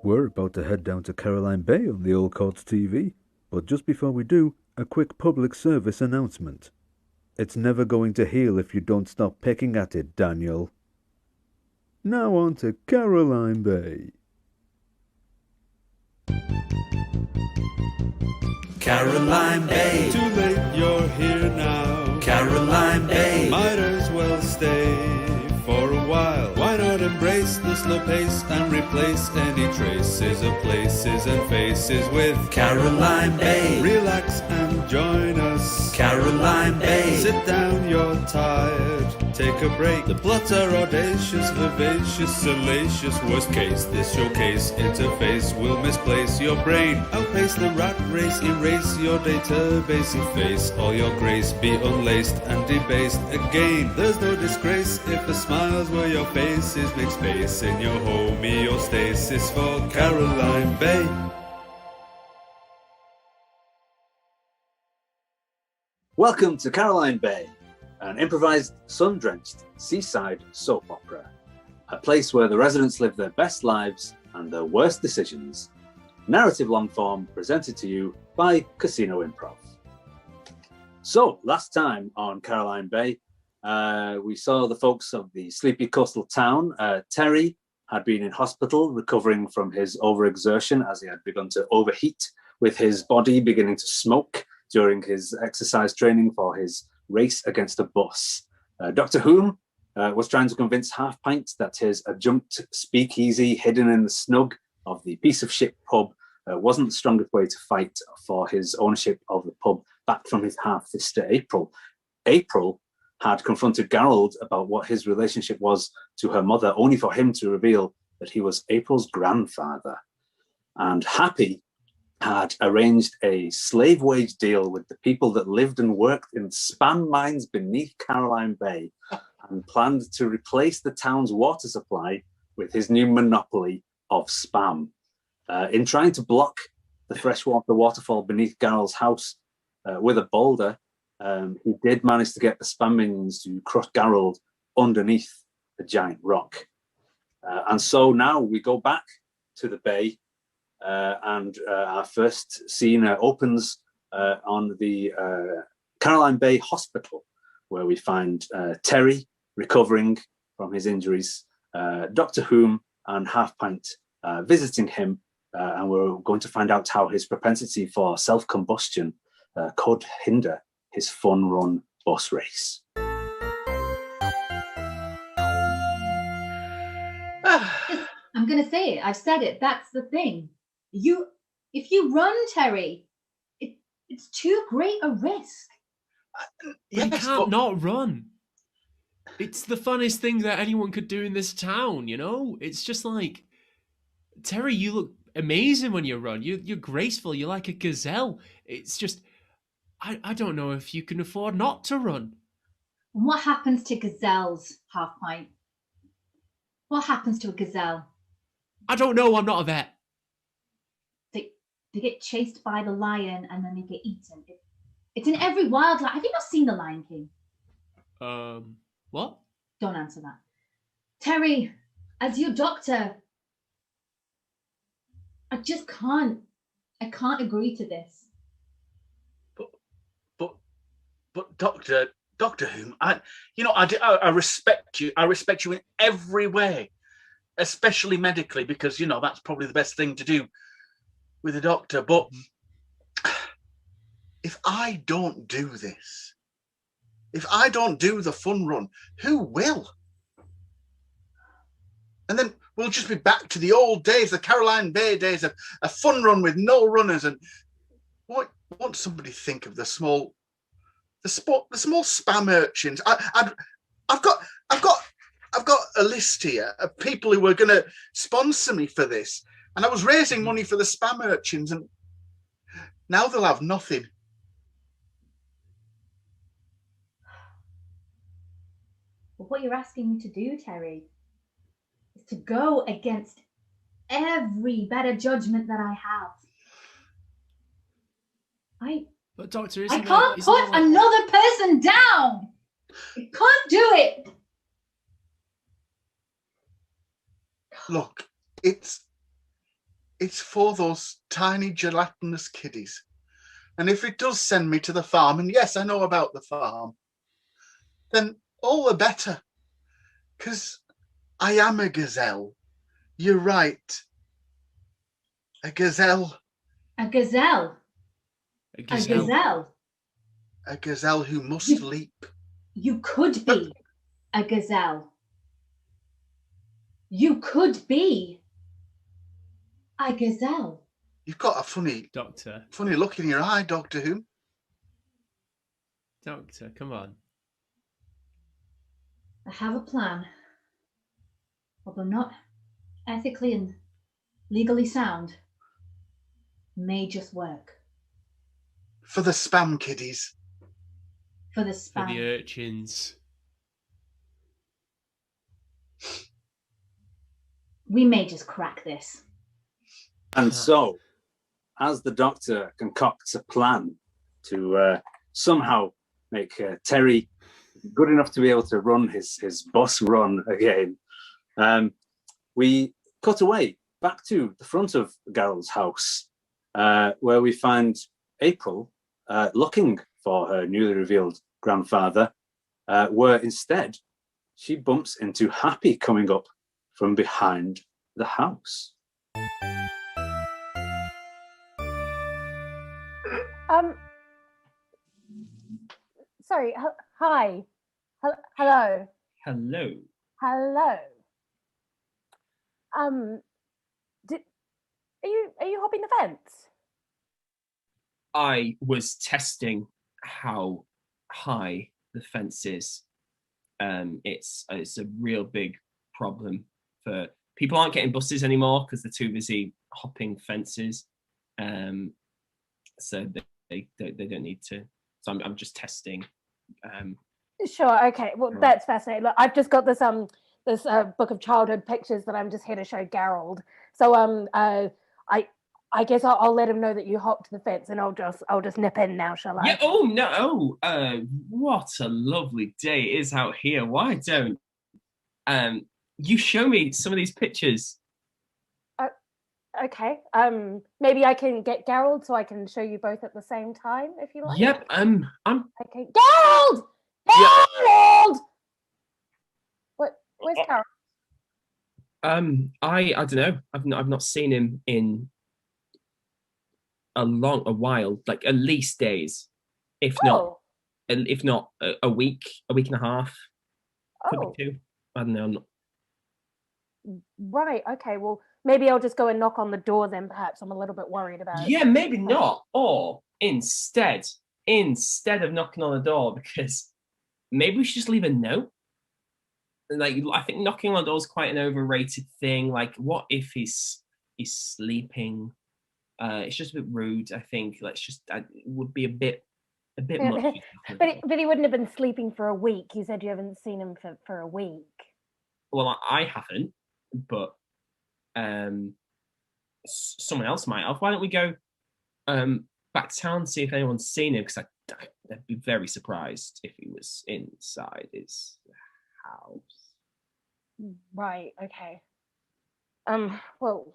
We're about to head down to Caroline Bay on the Old Courts TV, but just before we do, a quick public service announcement. It's never going to heal if you don't stop pecking at it, Daniel. Now on to Caroline Bay. Caroline Bay. Too late, you're here now. Caroline Bay. Might as well stay for a while. Why not embrace the slow pace and replace any traces of places and faces with Caroline Bay. Relax and join us. Caroline Bay. Sit down, you're tired. Take a break. The plots are audacious, vivacious, salacious. Worst case, this showcase interface will misplace your brain. Outpace the rat race, erase your database, efface all your grace, be unlaced and debased again. There's no disgrace if the smiles were your faces. Make space in your homeostasis for Caroline Bay. Welcome to Caroline Bay, an improvised, sun-drenched seaside soap opera. A place where the residents live their best lives and their worst decisions. Narrative long form presented to you by Casino Improv. So, last time on Caroline Bay, we saw the folks of the sleepy coastal town. Terry had been in hospital recovering from his overexertion as he had begun to overheat, with his body beginning to smoke during his exercise training for his race against a bus. Dr. Whom was trying to convince Half Pint that his adjunct speakeasy hidden in the snug of the piece of shit pub wasn't the strongest way to fight for his ownership of the pub back from his half-sister April. April had confronted Gerald about what his relationship was to her mother, only for him to reveal that he was April's grandfather. And Happy had arranged a slave wage deal with the people that lived and worked in spam mines beneath Caroline Bay and planned to replace the town's water supply with his new monopoly of spam. In trying to block the freshwater waterfall beneath Gerald's house with a boulder, he did manage to get the spam minions to crush Gerald underneath the giant rock. And so now we go back to the bay. And our first scene opens on the Caroline Bay Hospital, where we find Terry recovering from his injuries, Dr. Whom and Half Pint visiting him, and we're going to find out how his propensity for self-combustion could hinder his fun-run bus race. I'm going to say it. I've said it. That's the thing. If you run, Terry, it's too great a risk. You can't not run. It's the funnest thing that anyone could do in this town, you know? It's just like, Terry, you look amazing when you run. You're graceful. You're like a gazelle. It's just, I don't know if you can afford not to run. And what happens to gazelles, Half Pint? What happens to a gazelle? I don't know. I'm not a vet. They get chased by the lion and then they get eaten. It's in every wildlife. Have you not seen The Lion King? What? Don't answer that. Terry, as your doctor, I just can't. I can't agree to this. But Doctor Whom, I respect you. I respect you in every way, especially medically, because that's probably the best thing to do with a doctor. But if I don't do this, if I don't do the fun run, who will? And then we'll just be back to the old days, the Caroline Bay days of a fun run with no runners. And what won't somebody think of the small spam urchins? I've got a list here of people who are going to sponsor me for this. And I was raising money for the spam urchins, and now they'll have nothing. But what you're asking me to do, Terry, is to go against every better judgment that I have. But Doctor, I can't put another person down. I can't do it. Look, it's it's for those tiny gelatinous kiddies. And if it does send me to the farm, and yes, I know about the farm, then all the better. Because I am a gazelle. You're right. A gazelle. A gazelle. A A gazelle. gazelle. A gazelle who must leap. You could be a gazelle. You could be a gazelle. You've got a funny Doctor, look in your eye, Doctor Who. Doctor, come on. I have a plan, although not ethically and legally sound, may just work For the spam kiddies. for the For spam. the urchins. We may just crack this. And so, as the Doctor concocts a plan to somehow make Terry good enough to be able to run his bus run again, we cut away back to the front of Gerald's house, where we find April looking for her newly revealed grandfather, where instead she bumps into Happy coming up from behind the house. Sorry. Hi. Hello. Hello. Hello. Are you hopping the fence? I was testing how high the fence is. It's a real big problem for people. Aren't getting buses anymore because they're too busy hopping fences. So they don't need to. So I'm just testing. Sure. Okay. Well, that's fascinating. Look, I've just got this this book of childhood pictures that I'm just here to show Gerald. So I guess I'll let him know that you hopped the fence, and I'll just nip in now, shall I? Yeah. Oh no. What a lovely day it is out here. Why don't you show me some of these pictures? Okay. Maybe I can get Gerald so I can show you both at the same time, if you like. Yep. I'm. Okay. Gerald! Gerald! Where's Gerald? I don't know. I've not seen him in a while, like at least days, if not a week and a half, could be two. I don't know. I'm not. Right. Okay. Well, maybe I'll just go and knock on the door then. Perhaps I'm a little bit worried about. Yeah, maybe not. Or instead of knocking on the door, because maybe we should just leave a note. Like, I think knocking on the door is quite an overrated thing. Like, what if he's sleeping? It's just a bit rude. I think. Let's just. It would be a bit much. But he wouldn't have been sleeping for a week. You said you haven't seen him for a week. Well, I haven't, but someone else might have. Why don't we go back to town and see if anyone's seen him? Because I'd be very surprised if he was inside his house. Right. Okay. Well,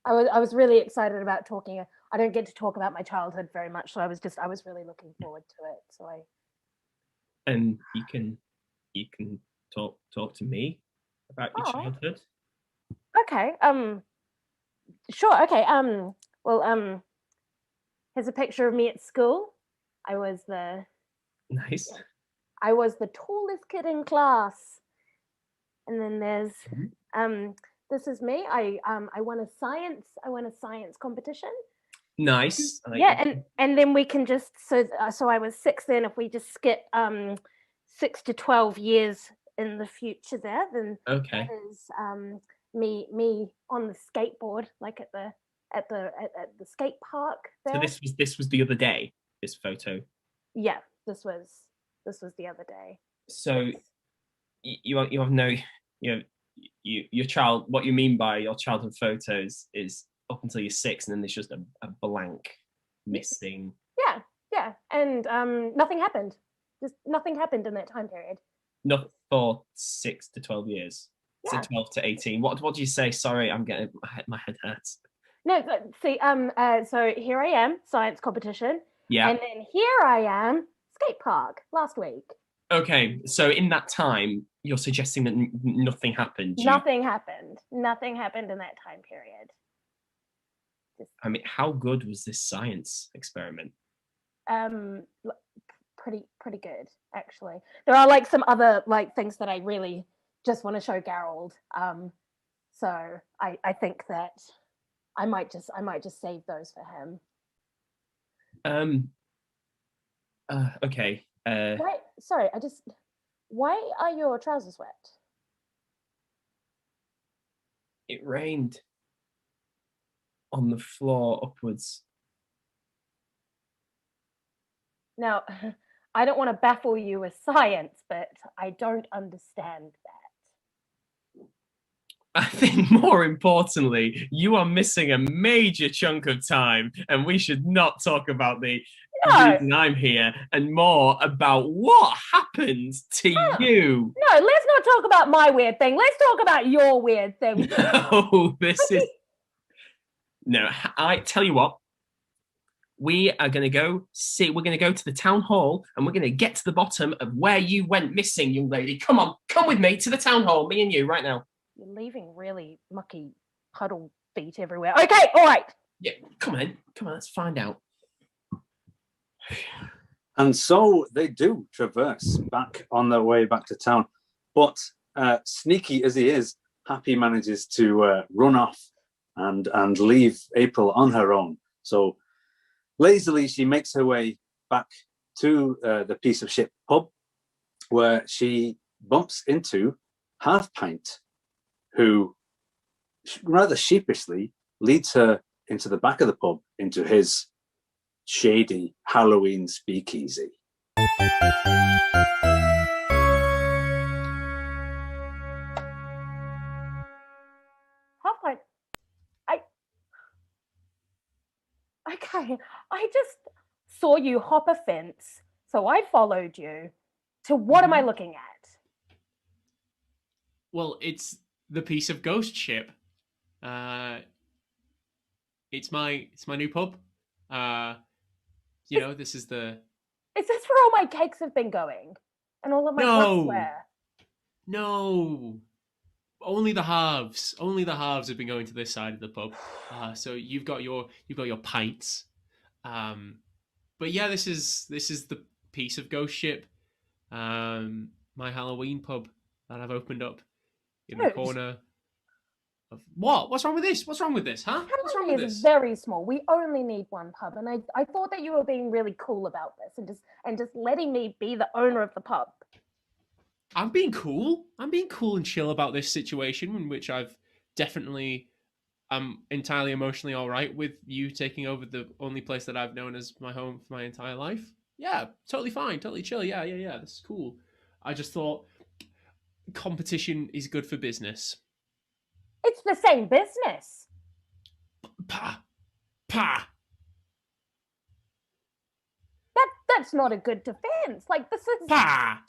I was really excited about talking. I don't get to talk about my childhood very much, so I was really looking forward to it. So And you can talk to me about your childhood. Okay. Sure. Okay. Well. Here's a picture of me at school. I was the tallest kid in class. And then there's this is me. I won a science competition. Nice. Yeah, and then we can just so I was 6 then. If we just skip 6 to 12 years in the future there, then okay. That is me on the skateboard, like at the skate park there. So this was the other day, this photo. Yeah, this was the other day. So you have no, your child. What you mean by your childhood photos is up until you're 6, and then there's just a blank missing. Yeah, and nothing happened. Just nothing happened in that time period. Not for 6 to 12 years. Yeah. So 12 to 18. What do you say? Sorry, I'm getting my head hurts. No, see, so here I am, science competition, Yeah. and then here I am, skate park last week. Okay, so in that time, you're suggesting that nothing happened. Nothing happened. Nothing happened in that time period. I mean, how good was this science experiment? Pretty good, actually. There are like some other like things that I really just want to show Gerald. So I think that I might just save those for him. Okay. Wait, sorry, why are your trousers wet? It rained on the floor upwards. Now, I don't want to baffle you with science, but I don't understand that. I think more importantly, you are missing a major chunk of time, and we should not talk about the reason I'm here and more about what happened to you. No, let's not talk about my weird thing. Let's talk about your weird thing. No, this is... No, I tell you what. We are going to go see, we're going to go to the town hall and we're going to get to the bottom of where you went missing, young lady. Come on, come with me to the town hall, me and you, right now. You're leaving really mucky puddle feet everywhere. Okay, all right. Yeah, come on, let's find out. And so they do traverse back on their way back to town. But sneaky as he is, Happy manages to run off and leave April on her own. So lazily, she makes her way back to the piece of shit pub, where she bumps into Half Pint, who rather sheepishly leads her into the back of the pub, into his shady Halloween speakeasy. Half Pint, okay, I just saw you hop a fence, so I followed you to what am I looking at? Well, it's the piece of ghost ship. It's my new pub. This is the... Is this where all my cakes have been going? And all of my glassware? No. Only the halves. Only the halves have been going to this side of the pub. So you've got your pints. But yeah, this is the piece of ghost ship. My Halloween pub that I've opened up in the corner of... What? What's wrong with this? What's wrong with this, huh? What's wrong with this? It's very small. We only need one pub, and I thought that you were being really cool about this and just letting me be the owner of the pub. I'm being cool. I'm being cool and chill about this situation, in which I've definitely... I'm entirely emotionally all right with you taking over the only place that I've known as my home for my entire life. Yeah, totally fine, totally chill. Yeah. This is cool. I just thought competition is good for business. It's the same business. Pa. That's not a good defense. Like, this is... Pa.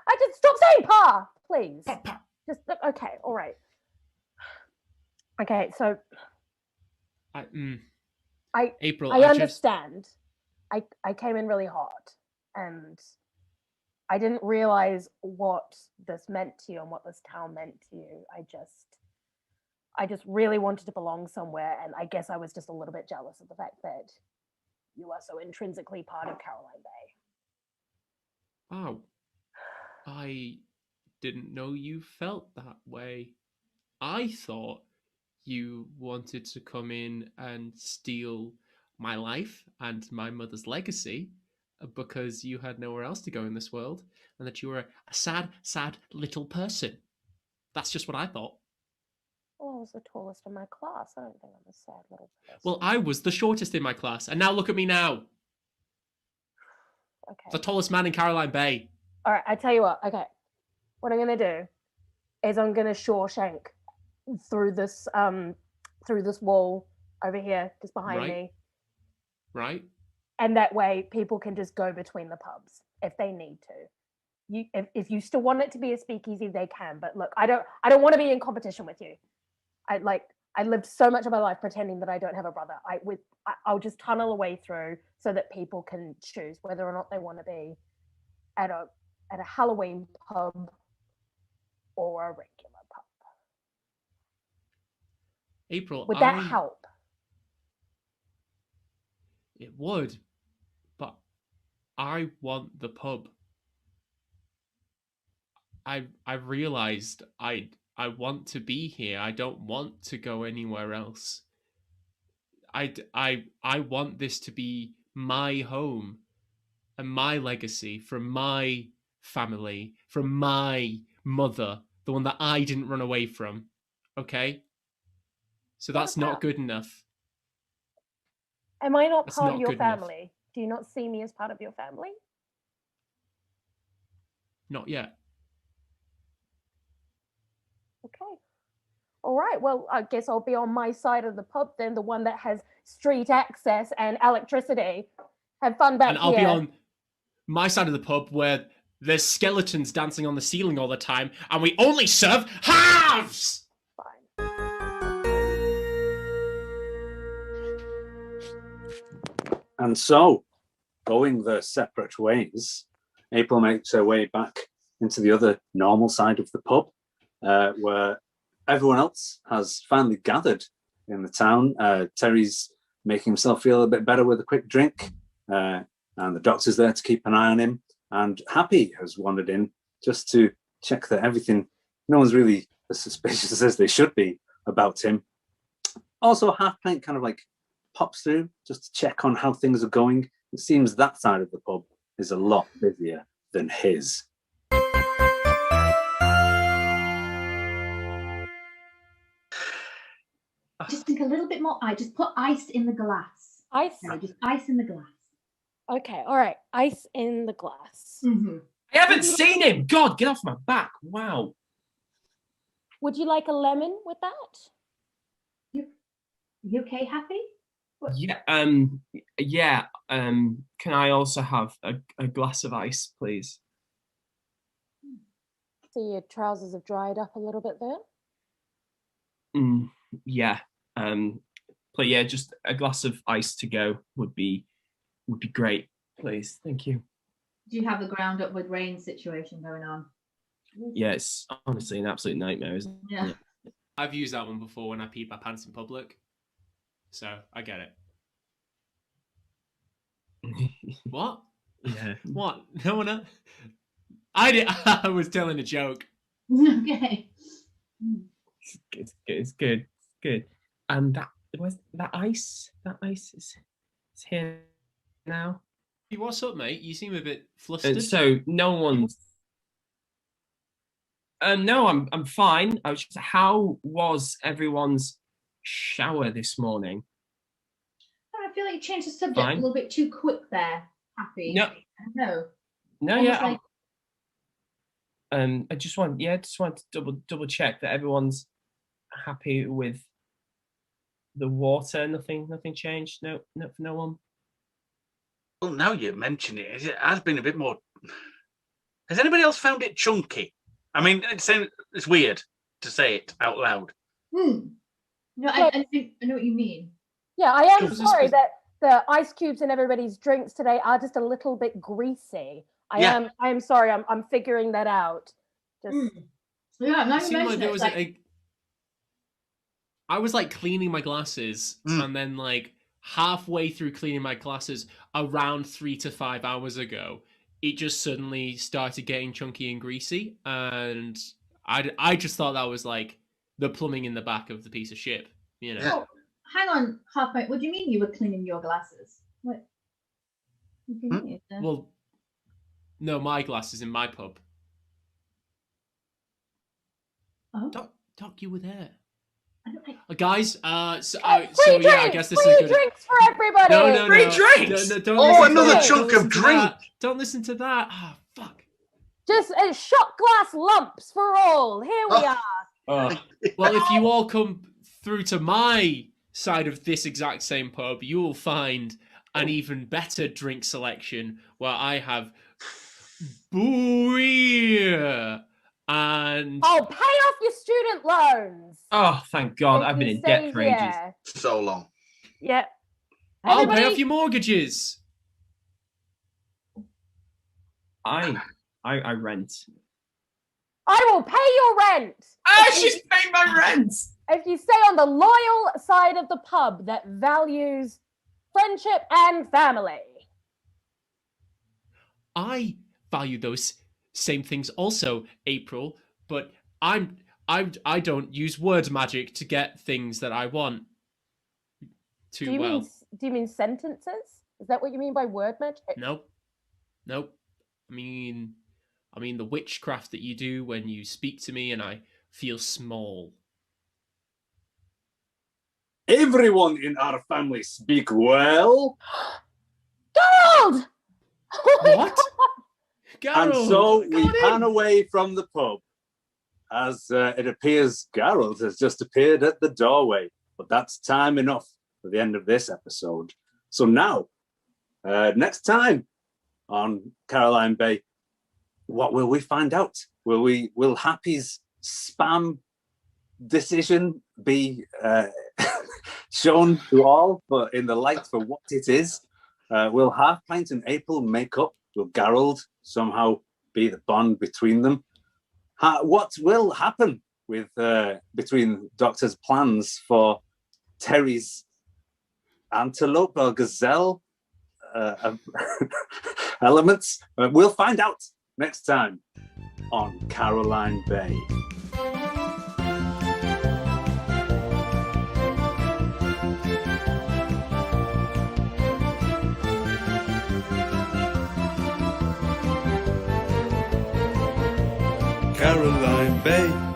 I just stop saying pa, please. Pa. Just okay, all right. Okay, so April, I understand. I came in really hot, and I didn't realize what this meant to you and what this town meant to you. I just really wanted to belong somewhere, and I guess I was just a little bit jealous of the fact that you are so intrinsically part of Caroline Bay. Wow. I didn't know you felt that way. I thought you wanted to come in and steal my life and my mother's legacy because you had nowhere else to go in this world, and that you were a sad, sad little person. That's just what I thought. Well, I was the tallest in my class. I don't think I'm a sad little person. Well, I was the shortest in my class, and now look at me now. Okay. The tallest man in Caroline Bay. All right, I tell you what. Okay, what I'm gonna do is I'm gonna Shawshank through this wall over here, just behind me. Right. And that way, people can just go between the pubs if they need to. If you still want it to be a speakeasy, they can. But look, I don't want to be in competition with you. I lived so much of my life pretending that I don't have a brother. I'll just tunnel a way through so that people can choose whether or not they want to be at a Halloween pub or a regular pub. April, Would that help? It would, but I want the pub. I realized I want to be here. I don't want to go anywhere else. I want this to be my home and my legacy from my family, from my mother, the one that I didn't run away from. Okay? So that's not good enough. Am I not That's part not of your good enough. family? Do you not see me as part of your family? Not yet. Okay. All right. Well, I guess I'll be on my side of the pub then, the one that has street access and electricity. Have fun back And I'll here. be on my side of the pub where there's skeletons dancing on the ceiling all the time, and we only serve halves! Fine. And so, going their separate ways, April makes her way back into the other normal side of the pub, where everyone else has finally gathered in the town. Terry's making himself feel a bit better with a quick drink, and the doctor's there to keep an eye on him. And Happy has wandered in just to check that no one's really as suspicious as they should be about him. Also, Half Pint kind of like pops through just to check on how things are going. It seems that side of the pub is a lot busier than his. Just think a little bit more. I just put ice in the glass. Ice? No, just ice in the glass. Okay. All right. Ice in the glass. Mm-hmm. I haven't seen him. God, get off my back. Wow. Would you like a lemon with that? You okay, Happy? What? Yeah. Yeah. Can I also have a glass of ice, please? See, your trousers have dried up a little bit there. Yeah. But yeah, just a glass of ice to go would be great, please. Thank you. Do you have the ground up with rain situation going on? Yeah, it's honestly an absolute nightmare, isn't it? Yeah. I've used that one before when I peed my pants in public. So I get it. What? Yeah. What? No one. I was telling a joke. Okay. It's good. That was that ice. That ice is here now. Hey, what's up, mate? You seem a bit flustered. So no one's. No, I'm fine. How was everyone's shower this morning? I feel like you changed the subject Fine. a little bit too quick there, Happy. No. No. Yeah. Like... I just want to double check that everyone's happy with the water. Nothing changed. No, for no one. Well, now you mention it, it has been a bit more. Has anybody else found it chunky? I mean, it's weird to say it out loud. No, I know what you mean. Yeah, I am sorry that the ice cubes in everybody's drinks today are just a little bit greasy. I am sorry. I'm figuring that out. Just Yeah, now It you seemed like mention there it. was I was like cleaning my glasses, and then like halfway through cleaning my glasses, around 3 to 5 hours ago, it just suddenly started getting chunky and greasy, and I just thought that was like the plumbing in the back of the piece of shit, you know. Oh, hang on, Half Pint. What do you mean you were cleaning your glasses? What? Well, no, my glasses in my pub. Oh. Doc, you were there. I don't like... Guys, free yeah, drinks, I guess this free is good. drinks for everybody. No. Free drinks? No, don't Oh, listen to another that. chunk Don't of listen to drink. that. Don't listen to that. Ah, fuck. Just shot glass lumps for all. Here we are. Well, if you all come through to my side of this exact same pub, you will find an even better drink selection where I have beer And Oh, pay off your student loans. Oh, thank God. If I've been you in debt stay for ages. here. So long. Yep. I'll pay Everybody- off your mortgages. I rent. I will pay your rent. Ah, she's paying my rent. If you stay on the loyal side of the pub that values friendship and family. I value those same things also, April, but I don't use word magic to get things that I want too Do you well. mean sentences? Is that what you mean by word magic? Nope. I mean the witchcraft that you do when you speak to me and I feel small. Everyone in our family speak well. Gerald! What? And Geralt, so we come pan in. away from the pub as it appears Geralt has just appeared at the doorway. But that's time enough for the end of this episode. So now, next time on Caroline Bay, what will we find out? Will Happy's spam decision be shown to all, but in the light for what it is? Will Half Pint and April make up? Will Geralt somehow be the bond between them? What will happen with between Doctor's plans for Terry's antelope or gazelle elements? We'll find out next time on Caroline Bay. Caroline Bay.